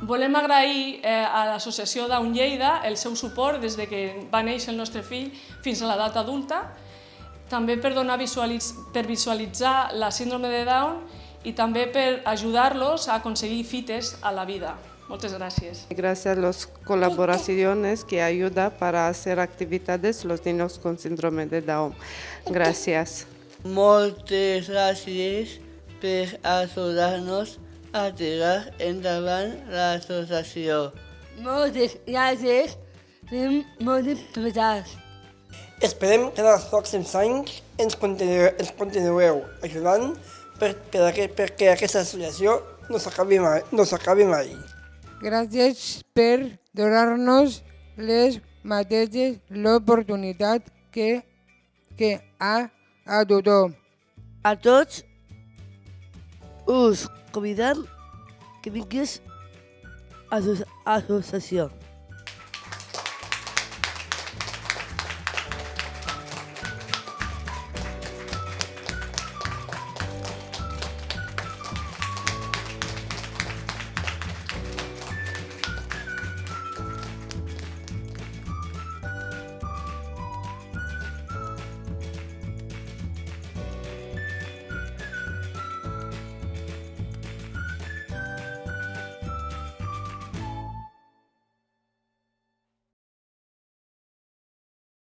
Volem agrair a l'associació Down Lleida el seu suport des que va néixer el nostre fill fins a l'edat adulta, també per visualitzar la síndrome de Down i també per ajudar-los a aconseguir fites a la vida. Muchas gracias. Gracias a las colaboraciones que ayudan para hacer actividades los niños con síndrome de Down. Gracias. Moltes gràcies per ajudar-nos a tirar endavant l'associació. Moltes gràcies per moltes veritats. Esperem que en els pròxims anys ens continueu ajudant perquè aquesta associació no s'acabi mai. Gràcies per donar-nos les mateixes l'oportunitat que a tothom. A tots us convidem que vinguis a l'associació.